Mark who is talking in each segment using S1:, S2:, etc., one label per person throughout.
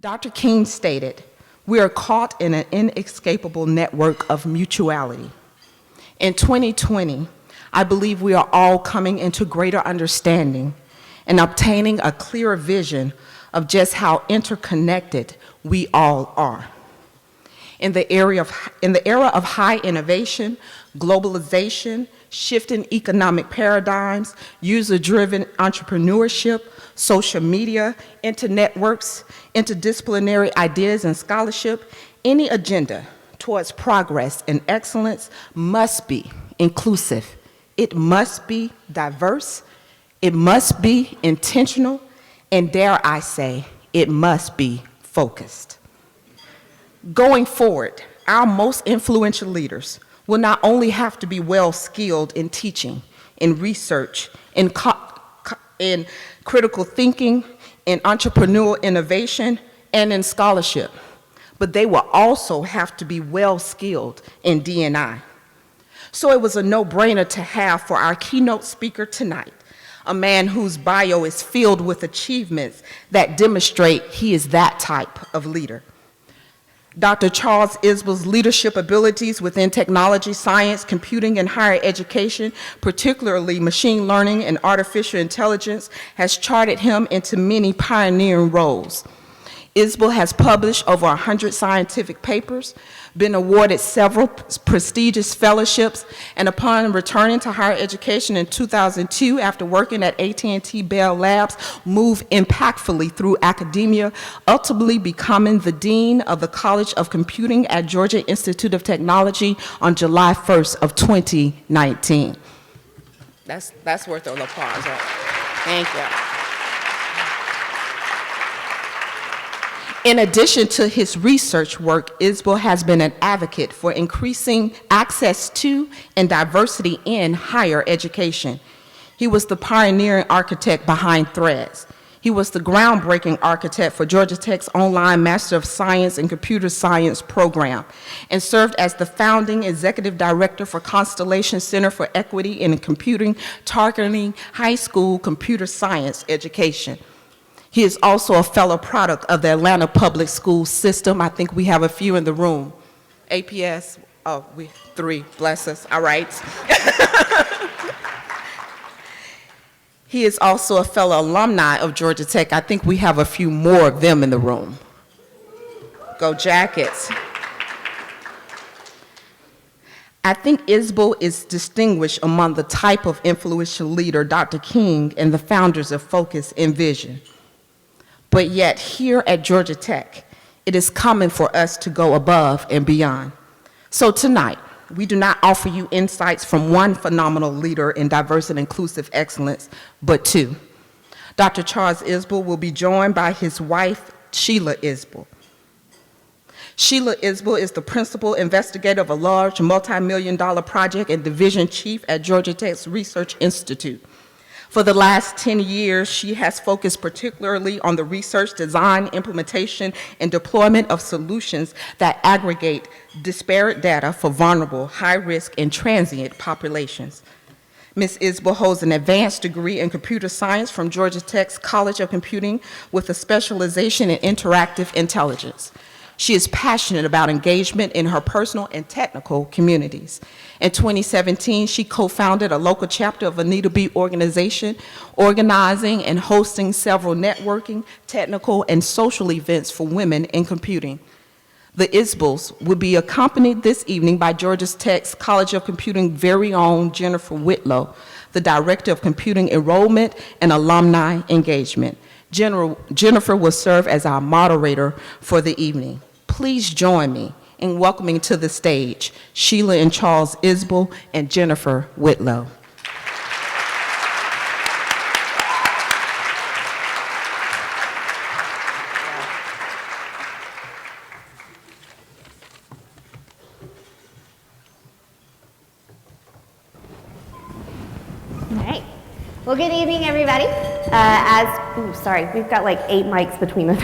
S1: Dr. King stated, "We are caught in an inescapable network of mutuality." In 2020, I believe we are all coming into greater understanding and obtaining a clearer vision of just how interconnected we all are. In the era of high innovation, globalization, shifting economic paradigms, user-driven entrepreneurship, social media, internetworks, interdisciplinary ideas and scholarship, any agenda towards progress and excellence must be inclusive. It must be diverse. It must be intentional. And dare I say, it must be focused. Going forward, our most influential leaders will not only have to be well-skilled in teaching, in research, in critical thinking, in entrepreneurial innovation, and in scholarship, but they will also have to be well-skilled in D&I. So it was a no-brainer to have for our keynote speaker tonight, a man whose bio is filled with achievements that demonstrate he is that type of leader. Dr. Charles Isbell's leadership abilities within technology, science, computing, and higher education, particularly machine learning and artificial intelligence, has charted him into many pioneering roles. Isbell has published over 100 scientific papers, been awarded several prestigious fellowships, and upon returning to higher education in 2002 after working at AT&T Bell Labs, moved impactfully through academia, ultimately becoming the Dean of the College of Computing at Georgia Institute of Technology on July 1st of 2019. That's worth an applause, right? Thank you. In addition to his research work, Isbell has been an advocate for increasing access to and diversity in higher education. He was the pioneering architect behind Threads. He was the groundbreaking architect for Georgia Tech's online Master of Science in Computer Science program, and served as the founding executive director for Constellation Center for Equity in Computing, targeting high school computer science education. He is also a fellow product of the Atlanta Public School System. I think we have a few in the room. APS, oh, we 3, bless us, all right. He is also a fellow alumni of Georgia Tech. I think we have a few more of them in the room. Go Jackets. I think Isbell is distinguished among the type of influential leader Dr. King and the founders of Focus envision. But yet, here at Georgia Tech, it is common for us to go above and beyond. So tonight, we do not offer you insights from one phenomenal leader in diverse and inclusive excellence, but two. Dr. Charles Isbell will be joined by his wife, Sheila Isbell. Sheila Isbell is the principal investigator of a large multi-million-dollar project and division chief at Georgia Tech's Research Institute. For the last 10 years, she has focused particularly on the research, design, implementation, and deployment of solutions that aggregate disparate data for vulnerable, high-risk, and transient populations. Ms. Isbell holds an advanced degree in computer science from Georgia Tech's College of Computing with a specialization in interactive intelligence. She is passionate about engagement in her personal and technical communities. In 2017, she co-founded a local chapter of Anita B. organization, organizing and hosting several networking, technical, and social events for women in computing. The Isbells will be accompanied this evening by Georgia Tech's College of Computing very own Jennifer Whitlow, the Director of Computing Enrollment and Alumni Engagement. Jennifer will serve as our moderator for the evening. Please join me in welcoming to the stage Sheila and Charles Isbell and Jennifer Whitlow.
S2: All right. Well, good evening, everybody. Sorry, we've got like 8 mics between the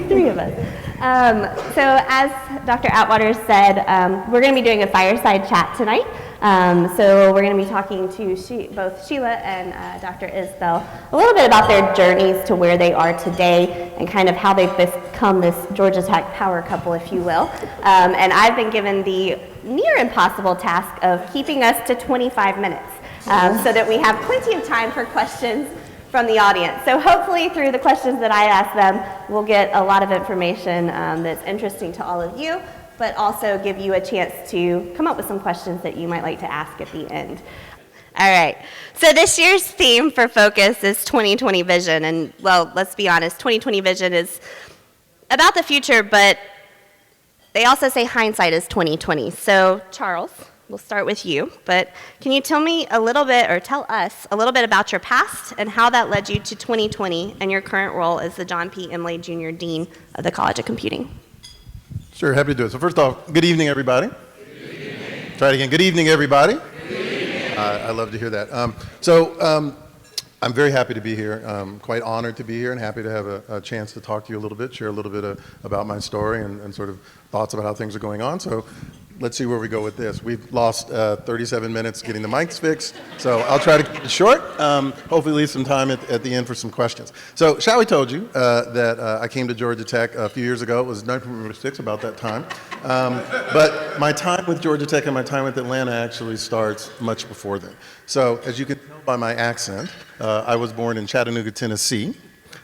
S2: three of us. So as Dr. Atwater said, we're going to be doing a fireside chat tonight. So we're going to be talking to both Sheila and Dr. Isbell a little bit about their journeys to where they are today and kind of how they've become this Georgia Tech power couple, if you will. And I've been given the near impossible task of keeping us to 25 minutes so that we have plenty of time for questions from the audience. So hopefully through the questions that I ask them, we'll get a lot of information that's interesting to all of you, but also give you a chance to come up with some questions that you might like to ask at the end. All right, so this year's theme for Focus is 2020 Vision, and well, let's be honest, 2020 Vision is about the future, but they also say hindsight is 2020. So Charles, we'll start with you, but can you tell me a little bit, or tell us a little bit about your past and how that led you to 2020 and your current role as the John P. Imlay Jr. Dean of the College of Computing?
S3: Sure, happy to do it. So first off, good evening, everybody. Good evening. Try it again. Good evening, everybody. Good evening. I love to hear that. I'm very happy to be here, quite honored to be here, and happy to have a chance to talk to you a little bit, share a little bit about my story and sort of thoughts about how things are going on. So let's see where we go with this. We've lost 37 minutes getting the mics fixed, so I'll try to keep it short. Hopefully leave some time at the end for some questions. So Shallie told you that I came to Georgia Tech a few years ago. It was 1996, about that time. But my time with Georgia Tech and my time with Atlanta actually starts much before then. So as you can tell by my accent, I was born in Chattanooga, Tennessee.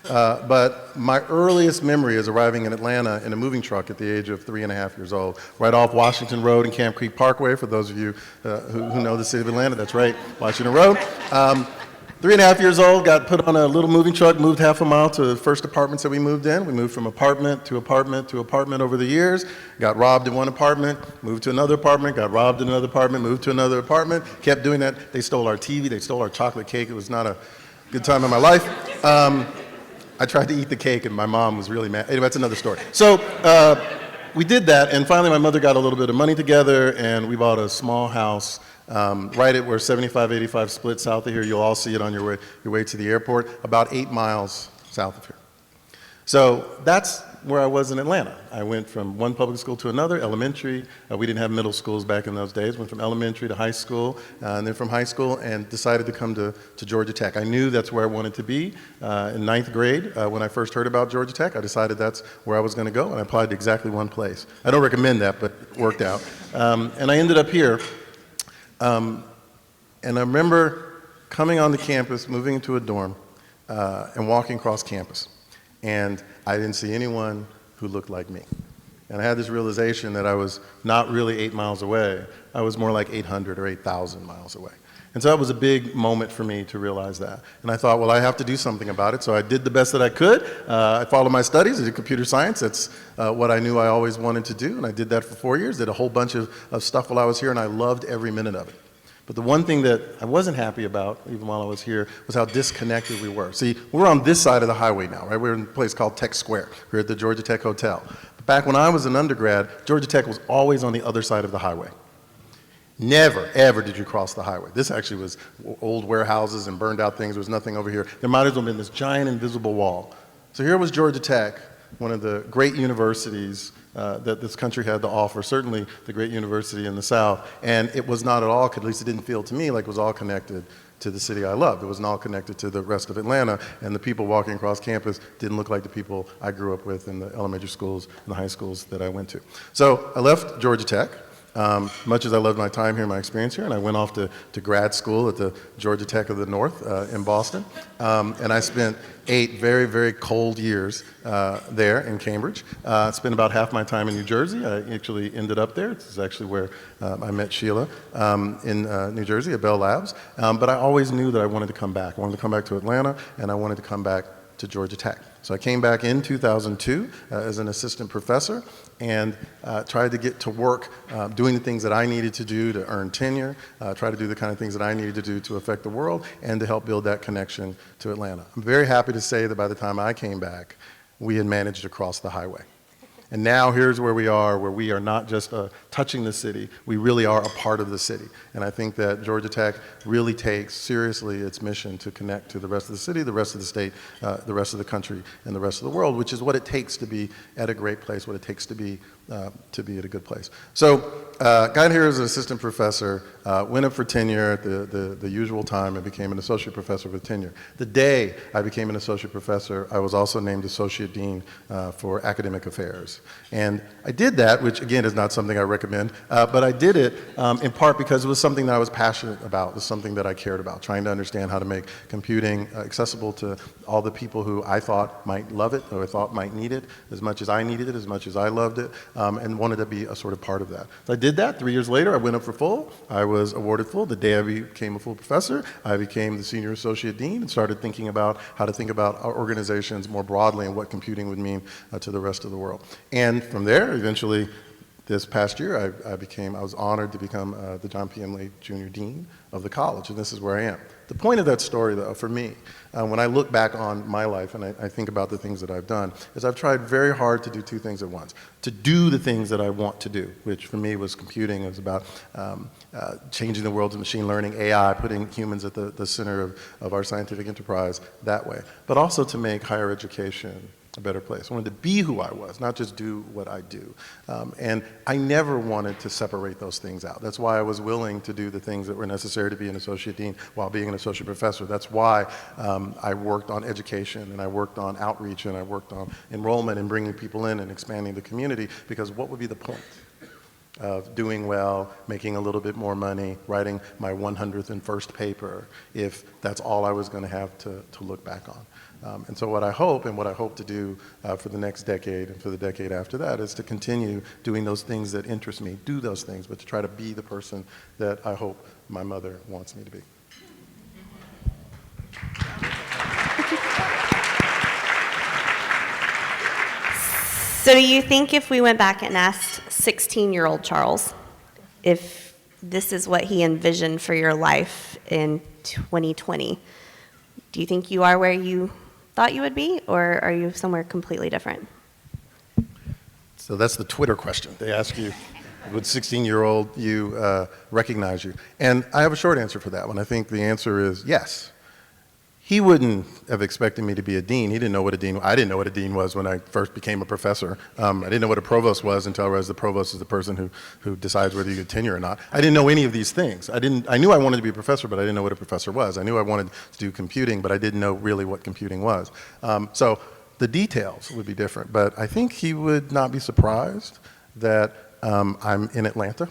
S3: But my earliest memory is arriving in Atlanta in a moving truck at the age of 3.5 years old, right off Washington Road and Camp Creek Parkway, for those of you who know the city of Atlanta. That's right, Washington Road. 3.5 years old, got put on a little moving truck, moved half a mile to the first apartments that we moved in. We moved from apartment to apartment to apartment over the years, got robbed in one apartment, moved to another apartment, got robbed in another apartment, moved to another apartment, kept doing that. They stole our TV, they stole our chocolate cake. It was not a good time in my life. I tried to eat the cake and my mom was really mad. Anyway, that's another story. So we did that, and finally my mother got a little bit of money together and we bought a small house right at where 75-85 split south of here. You'll all see it on your way to the airport, about 8 miles south of here. So that's where I was in Atlanta. I went from one public school to another, elementary. We didn't have middle schools back in those days. Went from elementary to high school, and then from high school, and decided to come to Georgia Tech. I knew that's where I wanted to be. In ninth grade, when I first heard about Georgia Tech, I decided that's where I was going to go, and I applied to exactly one place. I don't recommend that, but it worked out. And I ended up here. And I remember coming onto campus, moving into a dorm, and walking across campus. And I didn't see anyone who looked like me. And I had this realization that I was not really 8 miles away. I was more like 800 or 8,000 miles away. And so that was a big moment for me to realize that. And I thought, well, I have to do something about it. So I did the best that I could. I followed my studies. I did computer science. That's what I knew I always wanted to do. And I did that for 4 years, did a whole bunch of stuff while I was here, and I loved every minute of it. But the one thing that I wasn't happy about, even while I was here, was how disconnected we were. See, we're on this side of the highway now, right? We're in a place called Tech Square. We're at the Georgia Tech Hotel. But back when I was an undergrad, Georgia Tech was always on the other side of the highway. Never, ever did you cross the highway. This actually was old warehouses and burned out things. There was nothing over here. There might as well have been this giant invisible wall. So here was Georgia Tech, one of the great universities that this country had to offer, certainly the great university in the South. And it was not at all, at least it didn't feel to me like it was all connected to the city I loved. It wasn't all connected to the rest of Atlanta, and the people walking across campus didn't look like the people I grew up with in the elementary schools and the high schools that I went to. So I left Georgia Tech. Much as I loved my time here, my experience here, and I went off to grad school at the Georgia Tech of the North in Boston. And I spent 8 very, very cold years there in Cambridge. Spent about half my time in New Jersey. I actually ended up there. This is actually where I met Sheila in New Jersey at Bell Labs. But I always knew that I wanted to come back. I wanted to come back to Atlanta, and I wanted to come back to Georgia Tech. So I came back in 2002 as an assistant professor and tried to get to work doing the things that I needed to do to earn tenure, try to do the kind of things that I needed to do to affect the world and to help build that connection to Atlanta. I'm very happy to say that by the time I came back, we had managed to cross the highway. And now here's where we are not just touching the city, we really are a part of the city. And I think that Georgia Tech really takes seriously its mission to connect to the rest of the city, the rest of the state, the rest of the country, and the rest of the world, which is what it takes to be at a great place, what it takes to be to be at a good place. So got here as an assistant professor, went up for tenure at the usual time and became an associate professor with tenure. The day I became an associate professor, I was also named associate dean for academic affairs. And I did that, which again is not something I recommend, but I did it in part because it was something that I was passionate about. It was something that I cared about, trying to understand how to make computing accessible to all the people who I thought might love it or thought might need it as much as I needed it, as much as I loved it, and wanted to be a sort of part of that. So I did that. 3 years later, I went up for full. I was awarded full. The day I became a full professor, I became the senior associate dean and started thinking about how to think about our organizations more broadly and what computing would mean to the rest of the world. And from there, eventually, this past year, I was honored to become the John P. M. Lee Jr. Dean of the college, and this is where I am. The point of that story, though, for me, when I look back on my life and I think about the things that I've done, is I've tried very hard to do two things at once. To do the things that I want to do, which for me was computing. It was about changing the world of machine learning, AI, putting humans at the center of our scientific enterprise that way. But also to make higher education a better place. I wanted to be who I was, not just do what I do. And I never wanted to separate those things out. That's why I was willing to do the things that were necessary to be an associate dean while being an associate professor. That's why I worked on education, and I worked on outreach, and I worked on enrollment and bringing people in and expanding the community, because what would be the point of doing well, making a little bit more money, writing my 101st paper, if that's all I was going to have to look back on. And so what I hope to do for the next decade and for the decade after that is to continue doing those things that interest me, do those things, but to try to be the person that I hope my mother wants me to be.
S2: So do you think if we went back and asked 16-year-old Charles if this is what he envisioned for your life in 2020, do you think you are where you thought you would be, or are you somewhere completely different?
S3: So that's the Twitter question. They ask you, would 16-year-old you recognize you? And I have a short answer for that one. I think the answer is yes. He wouldn't have expected me to be a dean. He didn't know what a dean was. I didn't know what a dean was when I first became a professor. I didn't know what a provost was until I realized the provost is the person who decides whether you get tenure or not. I didn't know any of these things. I knew I wanted to be a professor, but I didn't know what a professor was. I knew I wanted to do computing, but I didn't know really what computing was. So the details would be different, but I think he would not be surprised that I'm in Atlanta.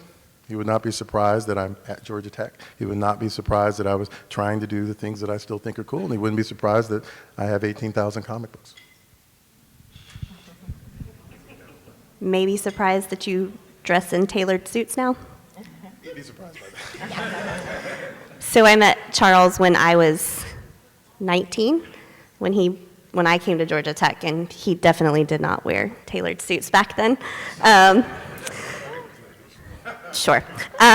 S3: He would not be surprised that I'm at Georgia Tech. He would not be surprised that I was trying to do the things that I still think are cool. And he wouldn't be surprised that I have 18,000 comic books.
S2: Maybe surprised that you dress in tailored suits now?
S3: He'd be surprised by that.
S2: So I met Charles when I was 19, when I came to Georgia Tech, and he definitely did not wear tailored suits back then. Sure. So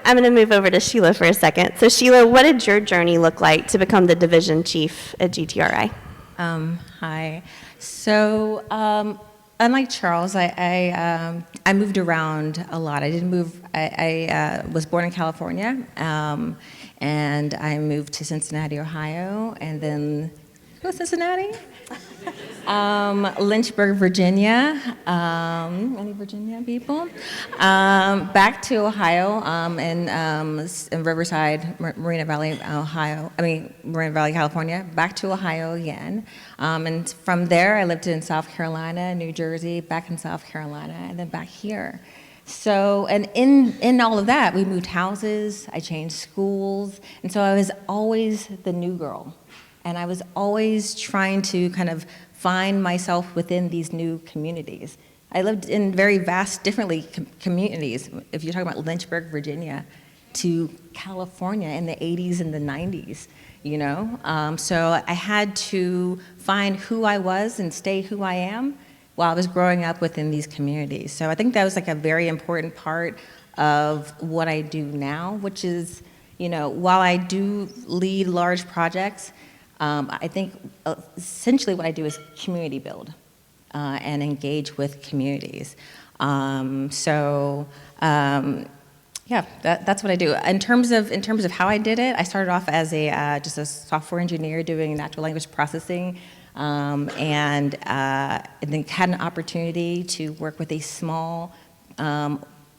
S2: I'm going to move over to Sheila for a second. So Sheila, what did your journey look like to become the division chief at GTRI?
S4: Hi. So unlike Charles, I moved around a lot. I didn't move. I was born in California, and I moved to Cincinnati, Ohio, and then Cincinnati. Lynchburg, Virginia. Any Virginia people? Back to Ohio, in Riverside, Marina Valley, Marina Valley, California. Back to Ohio again. And from there, I lived in South Carolina, New Jersey, back in South Carolina, and then back here. So, and in all of that, we moved houses, I changed schools, and so I was always the new girl. And I was always trying to kind of find myself within these new communities. I lived in very vast, differently communities. If you're talking about Lynchburg, Virginia, to California in the 80s and the 90s, you know? So I had to find who I was and stay who I am while I was growing up within these communities. So I think that was like a very important part of what I do now, which is, you know, while I do lead large projects, I think essentially what I do is community build and engage with communities. Yeah, that's what I do. In terms of how I did it, I started off as just a software engineer doing natural language processing and then had an opportunity to work with a small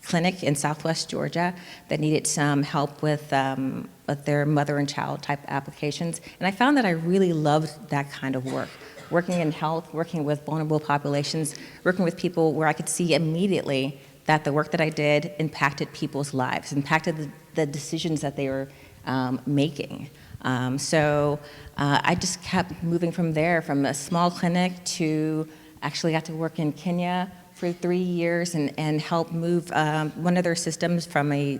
S4: clinic in Southwest Georgia that needed some help with their mother and child type applications. And I found that I really loved that kind of work. Working in health, working with vulnerable populations, working with people where I could see immediately that the work that I did impacted people's lives, impacted the decisions that they were making. So I just kept moving from there, from a small clinic to actually got to work in Kenya for 3 years and help move one of their systems from a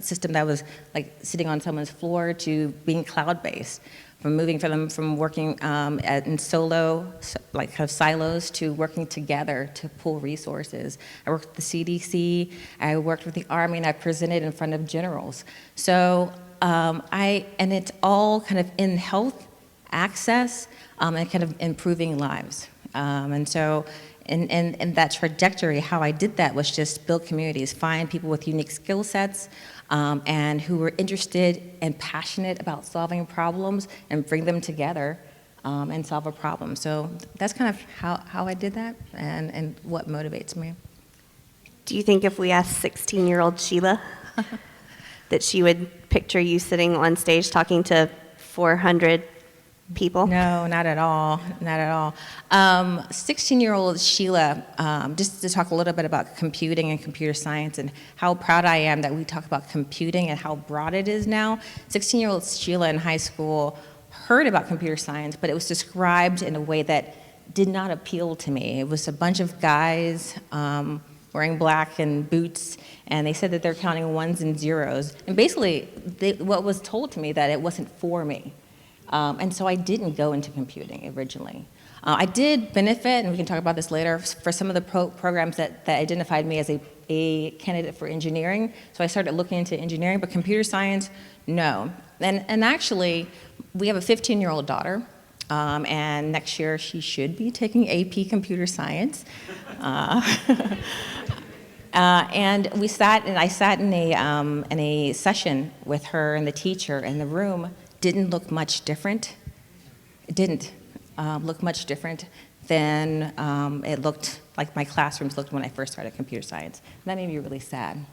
S4: system that was like sitting on someone's floor to being cloud-based. From moving for them from working in solo, like kind of silos, to working together to pool resources. I worked with the CDC, I worked with the Army, and I presented in front of generals. So and it's all kind of in health, access, and kind of improving lives. And so in that trajectory, how I did that was just build communities, find people with unique skill sets, and who were interested and passionate about solving problems and bring them together and solve a problem. So that's kind of how I did that and what motivates me.
S2: Do you think if we asked 16-year-old Sheila that she would picture you sitting on stage talking to 400 people?
S4: No, not at all, not at all. 16-year-old Sheila, just to talk a little bit about computing and computer science and how proud I am that we talk about computing and how broad it is now. 16-year-old Sheila in high school heard about computer science, but it was described in a way that did not appeal to me. It was a bunch of guys wearing black and boots, and they said that they're counting ones and zeros. And basically, what was told to me that it wasn't for me. And so I didn't go into computing originally. I did benefit, and we can talk about this later, for some of the programs that identified me as a candidate for engineering. So I started looking into engineering, but computer science, no. And actually, we have a 15-year-old daughter, and next year she should be taking AP Computer Science. And I sat in a session with her and the teacher, and the room didn't look much different. It didn't look much different than it looked like my classrooms looked when I first started computer science. And that made me really sad.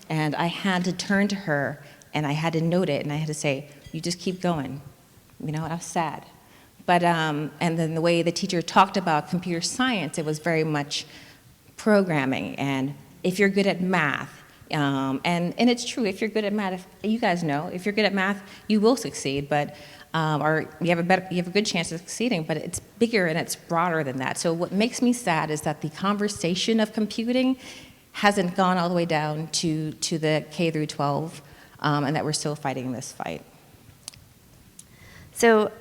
S4: And I had to turn to her, and I had to note it, and I had to say, you just keep going. You know, I was sad. But, and then the way the teacher talked about computer science, it was very much programming, and if you're good at math, and it's true, if you're good at math, you guys know, if you're good at math, you will succeed, but, or you have a good chance of succeeding, but it's bigger and it's broader than that. So what makes me sad is that the conversation of computing hasn't gone all the way down to the K through 12, and that we're still fighting this fight.
S2: So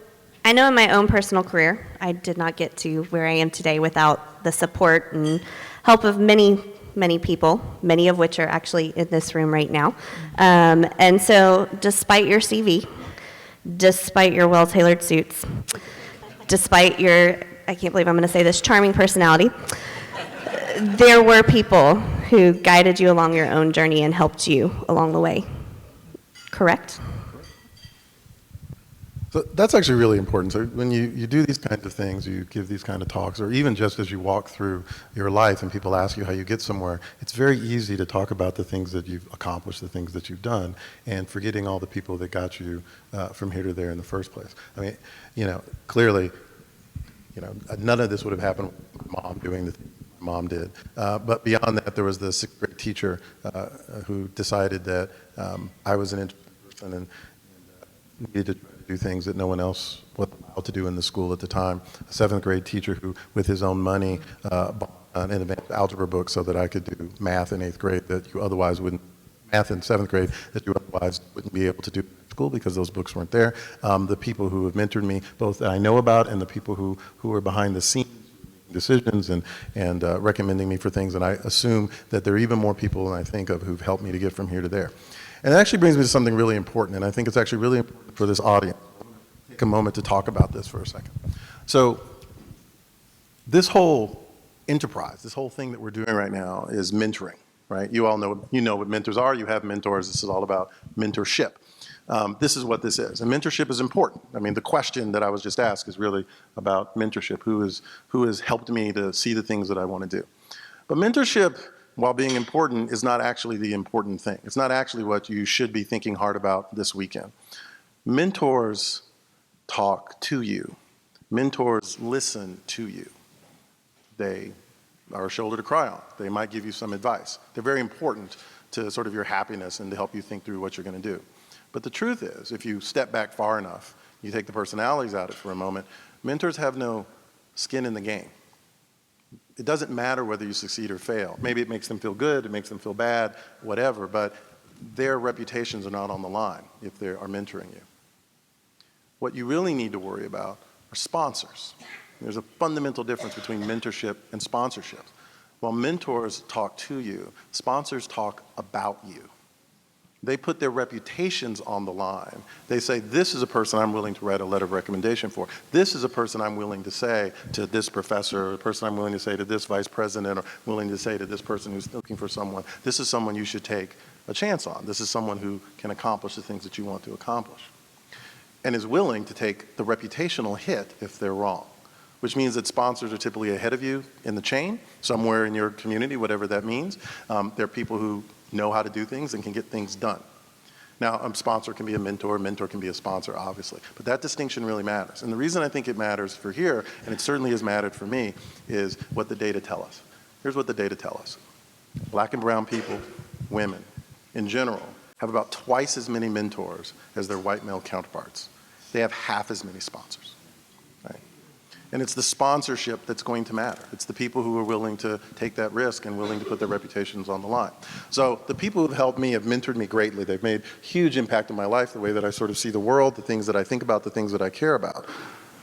S2: I know in my own personal career, I did not get to where I am today without the support and help of many people, many of which are actually in this room right now. And so despite your CV, despite your well-tailored suits, despite your, I can't believe I'm going to say this, charming personality, there were people who guided you along your own journey and helped you along the way. Correct?
S3: So that's actually really important. So when you do these kinds of things, you give these kind of talks, or even just as you walk through your life and people ask you how you get somewhere, it's very easy to talk about the things that you've accomplished, the things that you've done, and forgetting all the people that got you from here to there in the first place. I mean, you know, clearly, you know, none of this would have happened with Mom doing the things Mom did. But beyond that, there was the sixth grade teacher who decided that I was an interesting person and needed to do things that no one else was allowed to do in the school at the time. A seventh grade teacher who, with his own money, bought an advanced algebra book so that I could do math in eighth grade that you otherwise wouldn't, math in seventh grade that you otherwise wouldn't be able to do in school because those books weren't there. The people who have mentored me, both that I know about and the people who are behind the scenes decisions and recommending me for things, and I assume that there are even more people than I think of who've helped me to get from here to there. And it actually brings me to something really important, and I think it's actually really important for this audience. Take a moment to talk about this for a second. So this whole enterprise, this whole thing that we're doing right now is mentoring, right? You all know, you know what mentors are. You have mentors. This is all about mentorship. this is what this is. And mentorship is important. I mean, the question that I was just asked is really about mentorship, who has helped me to see the things that I want to do. But mentorship, while being important, is not actually the important thing. It's not actually what you should be thinking hard about this weekend. Mentors talk to you. Mentors listen to you. They are a shoulder to cry on. They might give you some advice. They're very important to sort of your happiness and to help you think through what you're going to do. But the truth is, if you step back far enough, you take the personalities out of it for a moment, mentors have no skin in the game. It doesn't matter whether you succeed or fail. Maybe it makes them feel good, it makes them feel bad, whatever, but their reputations are not on the line if they are mentoring you. What you really need to worry about are sponsors. There's a fundamental difference between mentorship and sponsorship. While mentors talk to you, sponsors talk about you. They put their reputations on the line. They say, this is a person I'm willing to write a letter of recommendation for. This is a person I'm willing to say to this professor, or a person I'm willing to say to this vice president, or willing to say to this person who's looking for someone. This is someone you should take a chance on. This is someone who can accomplish the things that you want to accomplish. And is willing to take the reputational hit if they're wrong. Which means that sponsors are typically ahead of you in the chain, somewhere in your community, whatever that means. They're people who know how to do things and can get things done. Now, a sponsor can be a mentor can be a sponsor, obviously. But that distinction really matters. And the reason I think it matters for here, and it certainly has mattered for me, is what the data tell us. Here's what the data tell us. Black and brown people, women, in general, have about twice as many mentors as their white male counterparts. They have half as many sponsors. Right? And it's the sponsorship that's going to matter. It's the people who are willing to take that risk and willing to put their reputations on the line. So the people who've helped me have mentored me greatly. They've made huge impact in my life, the way that I sort of see the world, the things that I think about, the things that I care about.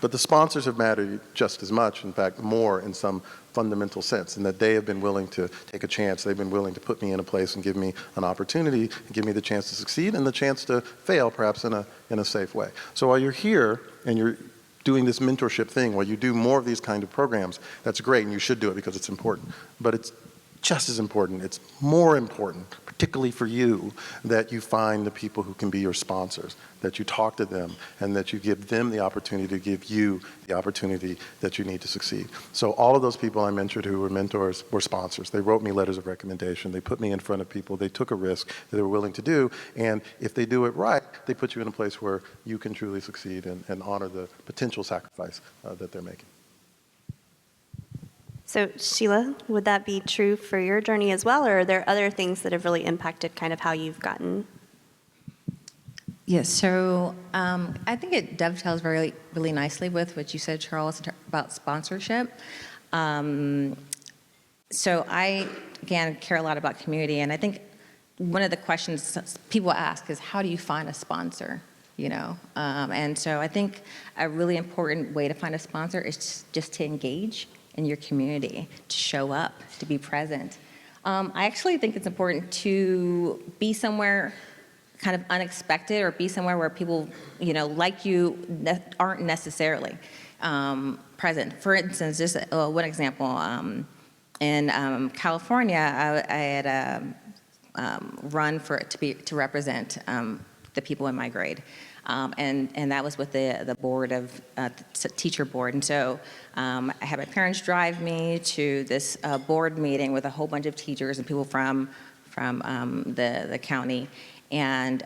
S3: But the sponsors have mattered just as much, in fact, more in some fundamental sense, in that they have been willing to take a chance. They've been willing to put me in a place and give me an opportunity, and give me the chance to succeed and the chance to fail, perhaps in a safe way. So while you're here and you're doing this mentorship thing, while you do more of these kind of programs, that's great, and you should do it because it's important. But it's just as important, it's more important, particularly for you, that you find the people who can be your sponsors, that you talk to them, and that you give them the opportunity to give you the opportunity that you need to succeed. So all of those people I mentored who were mentors were sponsors. They wrote me letters of recommendation. They put me in front of people. They took a risk that they were willing to do, and if they do it right, they put you in a place where you can truly succeed and honor the potential sacrifice that they're making.
S2: So Sheila, would that be true for your journey as well, or are there other things that have really impacted kind of how you've gotten?
S4: Yes, so I think it dovetails really nicely with what you said, Charles, about sponsorship. So I, again, care a lot about community, and I think one of the questions people ask is, how do you find a sponsor? You know, and so I think a really important way to find a sponsor is just to engage in your community, to show up, to be present. I actually think it's important to be somewhere kind of unexpected, or be somewhere where people, you know, like you aren't necessarily present. For instance, just one example, in California, I had run to represent the people in my grade. And that was with the board of teacher board. And so I had my parents drive me to this board meeting with a whole bunch of teachers and people from the county. And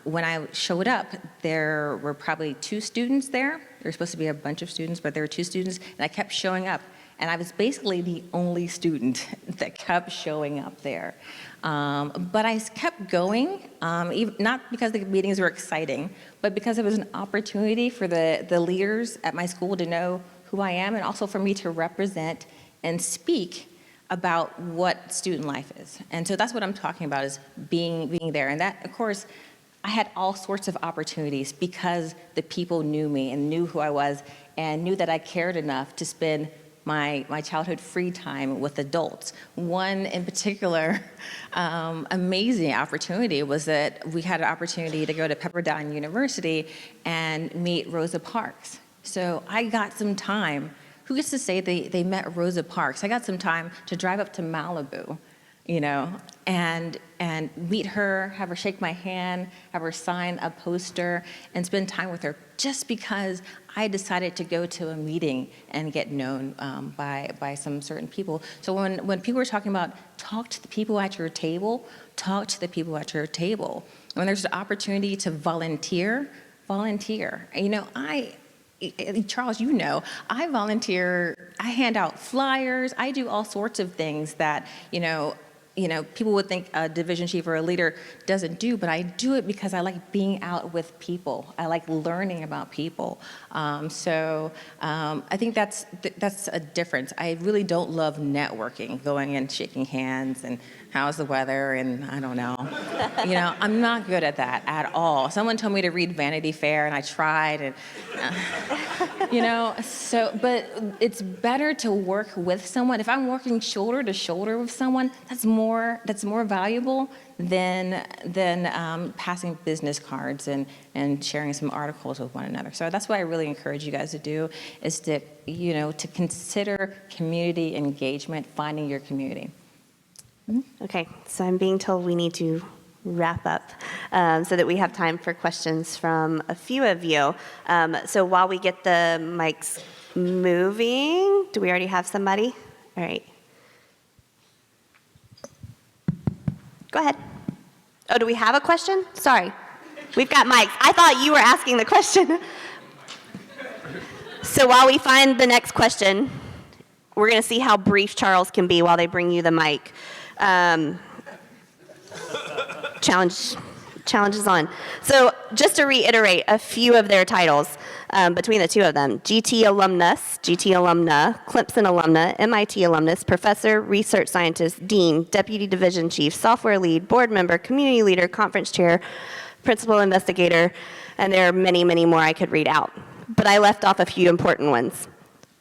S4: when I showed up, there were probably 2 students there. There were supposed to be a bunch of students, but there were 2 students, and I kept showing up. And I was basically the only student that kept showing up there. But I kept going, not because the meetings were exciting, but because it was an opportunity for the leaders at my school to know who I am, and also for me to represent and speak about what student life is. And so that's what I'm talking about, is being there. And that, of course, I had all sorts of opportunities because the people knew me and knew who I was and knew that I cared enough to spend my childhood free time with adults. One in particular amazing opportunity was that we had an opportunity to go to Pepperdine University and meet Rosa Parks. So I got some time. Who gets to say they met Rosa Parks? I got some time to drive up to Malibu, and meet her, have her shake my hand, have her sign a poster, and spend time with her just because I decided to go to a meeting and get known by some certain people. So when people are talking about talk to the people at your table, talk to the people at your table. When there's an opportunity to volunteer. Charles, I volunteer, I hand out flyers, I do all sorts of things that, people would think a division chief or a leader doesn't do, but I do it because I like being out with people. I like learning about people. I think that's a difference. I really don't love networking, going and shaking hands and how's the weather and I don't know. I'm not good at that at all. Someone told me to read Vanity Fair and I tried and, but it's better to work with someone. If I'm working shoulder to shoulder with someone, that's more valuable than passing business cards and sharing some articles with one another. So that's what I really encourage you guys to do, is to consider community engagement, finding your community.
S2: Okay, so I'm being told we need to wrap up so that we have time for questions from a few of you. So while we get the mics moving, do we already have somebody? All right. Go ahead. Oh, do we have a question? Sorry. We've got mics. I thought you were asking the question. So while we find the next question, we're going to see how brief Charles can be while they bring you the mic. Challenge is on. So just to reiterate a few of their titles between the two of them: GT alumnus, GT alumna, Clemson alumna, MIT alumnus, professor, research scientist, dean, deputy division chief, software lead, board member, community leader, conference chair, principal investigator, and there are many, many more I could read out. But I left off a few important ones: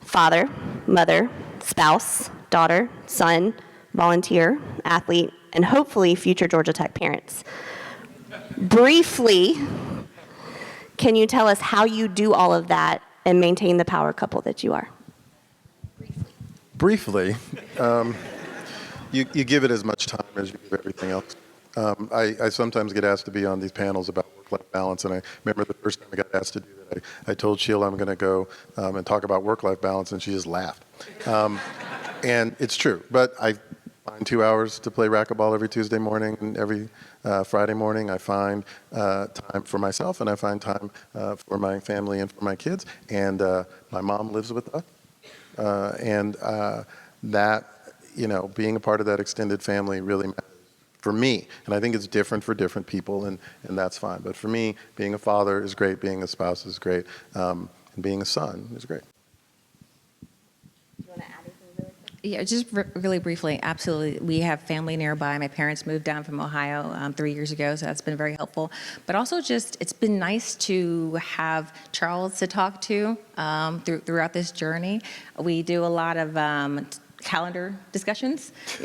S2: father, mother, spouse, daughter, son, volunteer, athlete, and hopefully future Georgia Tech parents. Briefly, can you tell us how you do all of that and maintain the power couple that you are?
S3: Briefly, you give it as much time as you give everything else. I sometimes get asked to be on these panels about work-life balance, and I remember the first time I got asked to do that, I told Sheila I'm going to go and talk about work-life balance, and she just laughed. And it's true, but I find 2 hours to play racquetball every Tuesday morning, and every Friday morning I find time for myself, and I find time for my family and for my kids, and my mom lives with us, and that, being a part of that extended family really matters for me, and I think it's different for different people, and that's fine. But for me, being a father is great, being a spouse is great, and being a son is great.
S2: Do you want to add anything really quick?
S4: Yeah, just really briefly, absolutely. We have family nearby. My parents moved down from Ohio 3 years ago, so that's been very helpful. But also it's been nice to have Charles to talk to throughout this journey. We do a lot of calendar discussions. Do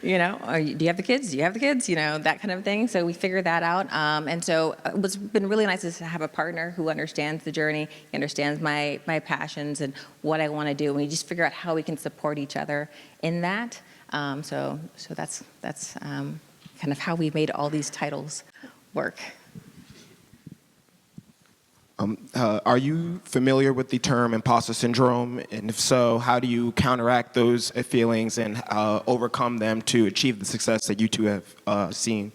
S4: you have the kids? Do you have the kids? That kind of thing. So we figure that out. And so what's been really nice is to have a partner who understands the journey, understands my passions and what I want to do. And we just figure out how we can support each other in that. So that's kind of how we made all these titles work.
S5: Are you familiar with the term imposter syndrome? And if so, how do you counteract those feelings and overcome them to achieve the success that you two have seen?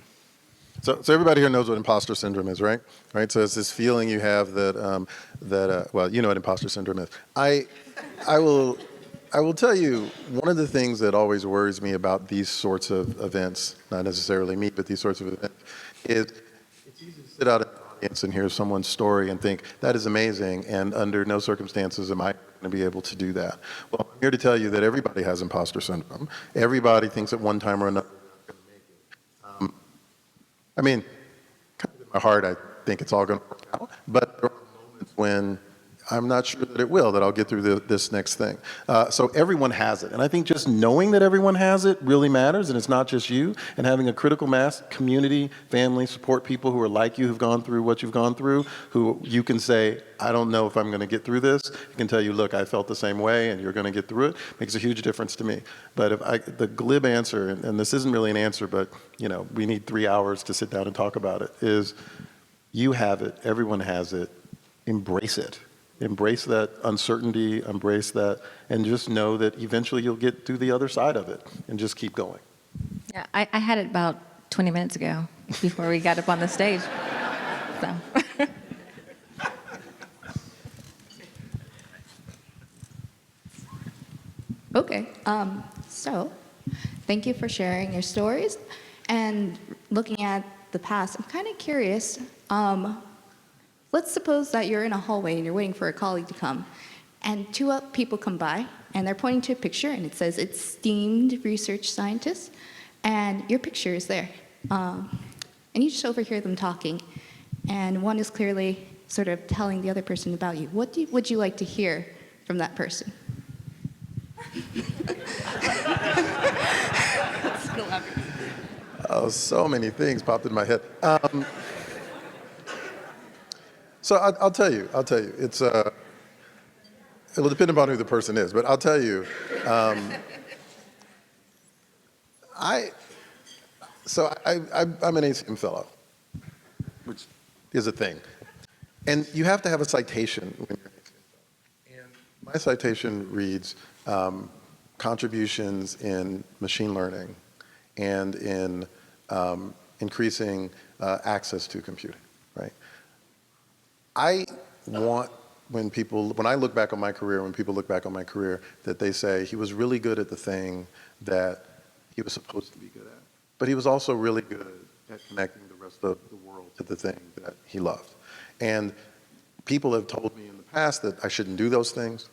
S3: So everybody here knows what imposter syndrome is, right? Right. So it's this feeling you have that well, you know what imposter syndrome is. I will tell you, one of the things that always worries me about these sorts of events, not necessarily me, but these sorts of events, is it's easy to sit out in the audience and hear someone's story and think, that is amazing, and under no circumstances am I going to be able to do that. Well, I'm here to tell you that everybody has imposter syndrome. Everybody thinks at one time or another they're not going to make it. I mean, kind of in my heart, I think it's all going to work out, but there are moments when I'm not sure that it will, that I'll get through this next thing. So everyone has it. And I think just knowing that everyone has it really matters, and it's not just you, and having a critical mass, community, family, support people who are like you, who've gone through what you've gone through, who you can say, I don't know if I'm going to get through this. I can tell you, look, I felt the same way, and you're going to get through it. Makes a huge difference to me. But the glib answer, and this isn't really an answer, but we need 3 hours to sit down and talk about it, is you have it, everyone has it, embrace it. Embrace that uncertainty, embrace that, and just know that eventually you'll get to the other side of it, and just keep going.
S4: Yeah, I had it about 20 minutes ago before we got up on the stage. So.
S6: Okay, so thank you for sharing your stories and looking at the past. I'm kind of curious. Let's suppose that you're in a hallway and you're waiting for a colleague to come, and two people come by and they're pointing to a picture and it says esteemed research scientist, and your picture is there. And you just overhear them talking, and one is clearly sort of telling the other person about you. What would you like to hear from that person?
S3: Oh, so many things popped in my head. So I'll tell you. It's it'll depend upon who the person is, but I'll tell you. I'm an ACM fellow, which is a thing, and you have to have a citation when you're an ACM fellow. And my citation reads contributions in machine learning and in increasing access to computing. Right. I want when I look back on my career, when people look back on my career, that they say he was really good at the thing that he was supposed to be good at. But he was also really good at connecting the rest of the world to the thing that he loved. And people have told me in the past that I shouldn't do those things.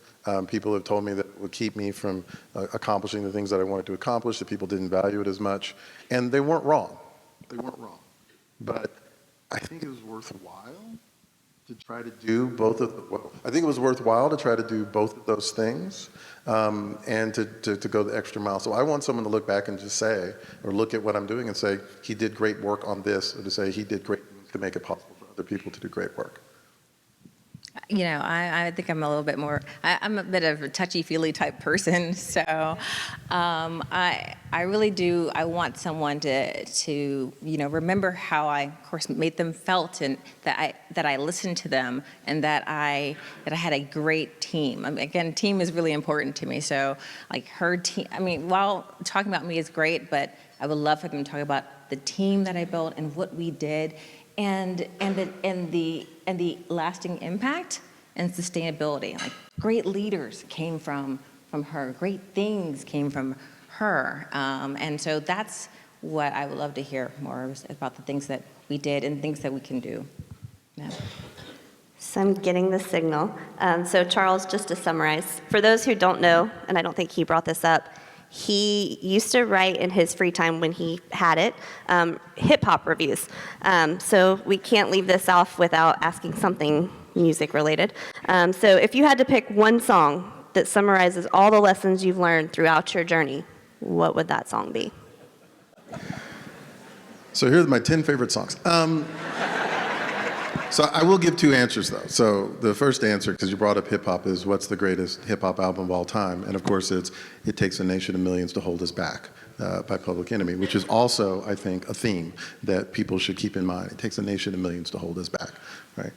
S3: People have told me that it would keep me from accomplishing the things that I wanted to accomplish, that people didn't value it as much. And they weren't wrong. But I think it was worthwhile to try to do both of those things, and to go the extra mile. So I want someone to look back and just say, or look at what I'm doing and say, he did great work on this, or to say he did great things to make it possible for other people to do great work.
S4: I think I'm a little bit more, I'm a bit of a touchy-feely type person, so I really do, I want someone to remember how I, of course, made them felt, and that I listened to them, and that I had a great team. Again, team is really important to me, so like her team, while talking about me is great, but I would love for them to talk about the team that I built and what we did, and the lasting impact and sustainability. Like great leaders came from her, great things came from her, and so that's what I would love to hear more about, the things that we did and things that we can do. Yeah.
S2: So I'm getting the signal. So Charles, just to summarize, for those who don't know, and I don't think he brought this up, he used to write in his free time when he had it, hip-hop reviews. So we can't leave this off without asking something music related. So if you had to pick one song that summarizes all the lessons you've learned throughout your journey, what would that song be?
S3: So here are my 10 favorite songs. So I will give two answers, though. So the first answer, because you brought up hip-hop, is what's the greatest hip-hop album of all time? And of course, it's It Takes a Nation of Millions to Hold Us Back by Public Enemy, which is also, I think, a theme that people should keep in mind. It takes a nation of millions to hold us back, right?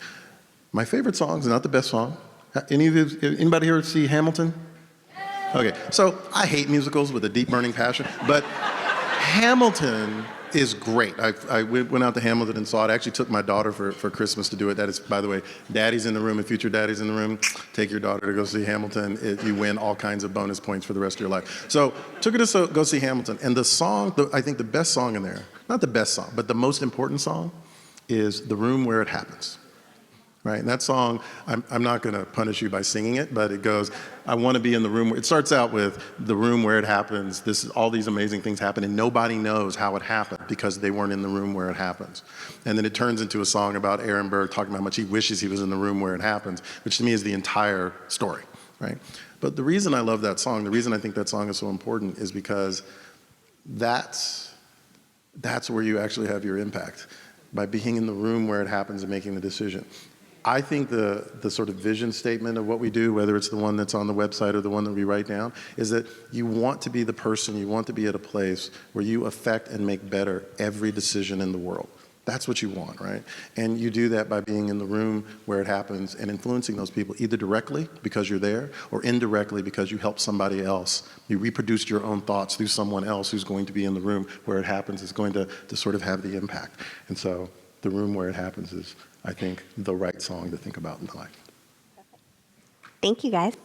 S3: My favorite song is not the best song. Anybody here see Hamilton? Okay, so I hate musicals with a deep burning passion, but Hamilton is great. I went out to Hamilton and saw it. I actually took my daughter for Christmas to do it. That is, by the way, daddy's in the room and future daddy's in the room. Take your daughter to go see Hamilton. You win all kinds of bonus points for the rest of your life. So took her to go see Hamilton. And the song, I think the best song in there, not the best song, but the most important song is The Room Where It Happens. right? And that song, I'm not going to punish you by singing it, but it goes, I want to be in the room. It starts out with the room where it happens. This is all these amazing things happen, and nobody knows how it happened because they weren't in the room where it happens. And then it turns into a song about Aaron Burr talking about how much he wishes he was in the room where it happens, which to me is the entire story, right? But the reason I love that song, the reason I think that song is so important is because that's where you actually have your impact, by being in the room where it happens and making the decision. I think the sort of vision statement of what we do, whether it's the one that's on the website or the one that we write down, is that you want to be the person, you want to be at a place where you affect and make better every decision in the world. That's what you want, right? And you do that by being in the room where it happens and influencing those people, either directly because you're there or indirectly because you help somebody else. You reproduced your own thoughts through someone else who's going to be in the room where it happens, is going to sort of have the impact. And so the room where it happens is, I think, the right song to think about in life.
S2: Thank you, guys.